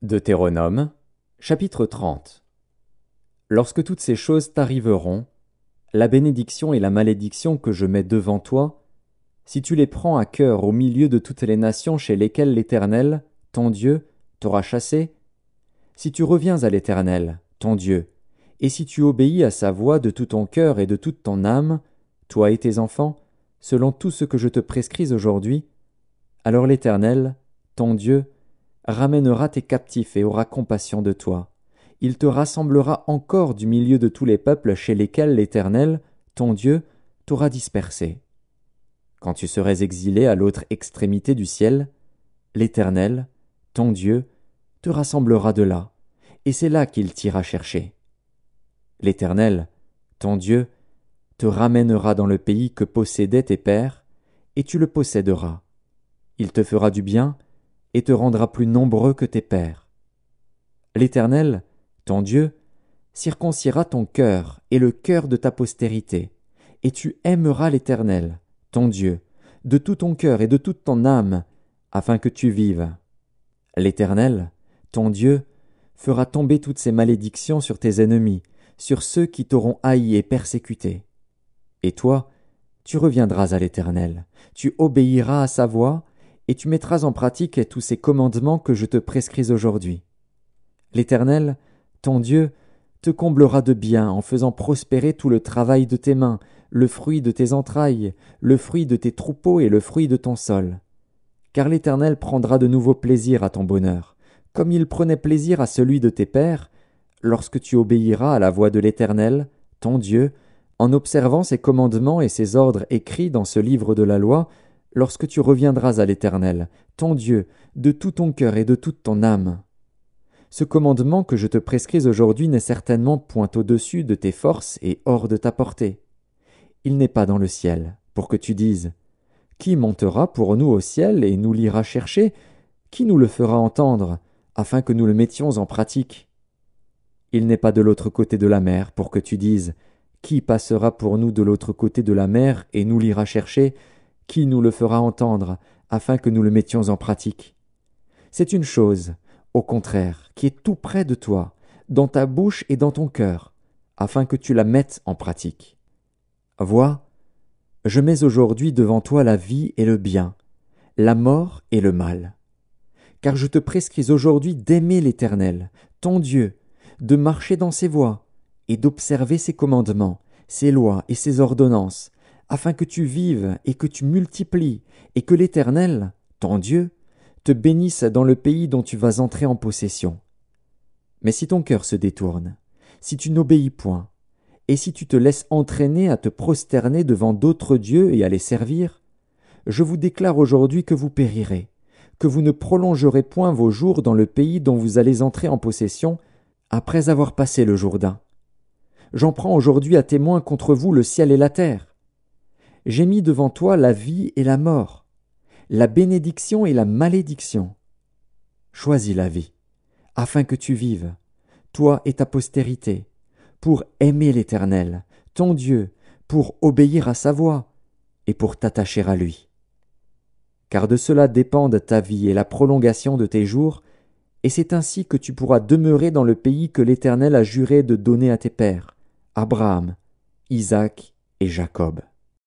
Deutéronome, chapitre 30. Lorsque toutes ces choses t'arriveront, la bénédiction et la malédiction que je mets devant toi, si tu les prends à cœur au milieu de toutes les nations chez lesquelles l'Éternel, ton Dieu, t'aura chassé, si tu reviens à l'Éternel, ton Dieu, et si tu obéis à sa voix de tout ton cœur et de toute ton âme, toi et tes enfants, selon tout ce que je te prescris aujourd'hui, alors l'Éternel, ton Dieu, ramènera tes captifs et aura compassion de toi. Il te rassemblera encore du milieu de tous les peuples chez lesquels l'Éternel, ton Dieu, t'aura dispersé. Quand tu serais exilé à l'autre extrémité du ciel, l'Éternel, ton Dieu, te rassemblera de là, et c'est là qu'il t'ira chercher. L'Éternel, ton Dieu, te ramènera dans le pays que possédaient tes pères, et tu le posséderas. Il te fera du bien, et te rendra plus nombreux que tes pères. L'Éternel, ton Dieu, circoncira ton cœur et le cœur de ta postérité, et tu aimeras l'Éternel, ton Dieu, de tout ton cœur et de toute ton âme, afin que tu vives. L'Éternel, ton Dieu, fera tomber toutes ces malédictions sur tes ennemis, sur ceux qui t'auront haï et persécuté. Et toi, tu reviendras à l'Éternel, tu obéiras à sa voix, et tu mettras en pratique tous ces commandements que je te prescris aujourd'hui. L'Éternel, ton Dieu, te comblera de bien en faisant prospérer tout le travail de tes mains, le fruit de tes entrailles, le fruit de tes troupeaux et le fruit de ton sol. Car l'Éternel prendra de nouveau plaisir à ton bonheur, comme il prenait plaisir à celui de tes pères, lorsque tu obéiras à la voix de l'Éternel, ton Dieu, en observant ses commandements et ses ordres écrits dans ce livre de la loi, lorsque tu reviendras à l'Éternel, ton Dieu, de tout ton cœur et de toute ton âme. Ce commandement que je te prescris aujourd'hui n'est certainement point au-dessus de tes forces et hors de ta portée. Il n'est pas dans le ciel, pour que tu dises « Qui montera pour nous au ciel et nous l'ira chercher? Qui nous le fera entendre, afin que nous le mettions en pratique ?» Il n'est pas de l'autre côté de la mer, pour que tu dises « Qui passera pour nous de l'autre côté de la mer et nous l'ira chercher? Qui nous le fera entendre, afin que nous le mettions en pratique ?» C'est une chose, au contraire, qui est tout près de toi, dans ta bouche et dans ton cœur, afin que tu la mettes en pratique. Vois, je mets aujourd'hui devant toi la vie et le bien, la mort et le mal. Car je te prescris aujourd'hui d'aimer l'Éternel, ton Dieu, de marcher dans ses voies, et d'observer ses commandements, ses lois et ses ordonnances, afin que tu vives et que tu multiplies, et que l'Éternel, ton Dieu, te bénisse dans le pays dont tu vas entrer en possession. Mais si ton cœur se détourne, si tu n'obéis point, et si tu te laisses entraîner à te prosterner devant d'autres dieux et à les servir, je vous déclare aujourd'hui que vous périrez, que vous ne prolongerez point vos jours dans le pays dont vous allez entrer en possession après avoir passé le Jourdain. J'en prends aujourd'hui à témoin contre vous le ciel et la terre. J'ai mis devant toi la vie et la mort, la bénédiction et la malédiction. Choisis la vie, afin que tu vives, toi et ta postérité, pour aimer l'Éternel, ton Dieu, pour obéir à sa voix, et pour t'attacher à lui. Car de cela dépendent ta vie et la prolongation de tes jours, et c'est ainsi que tu pourras demeurer dans le pays que l'Éternel a juré de donner à tes pères, Abraham, Isaac et Jacob.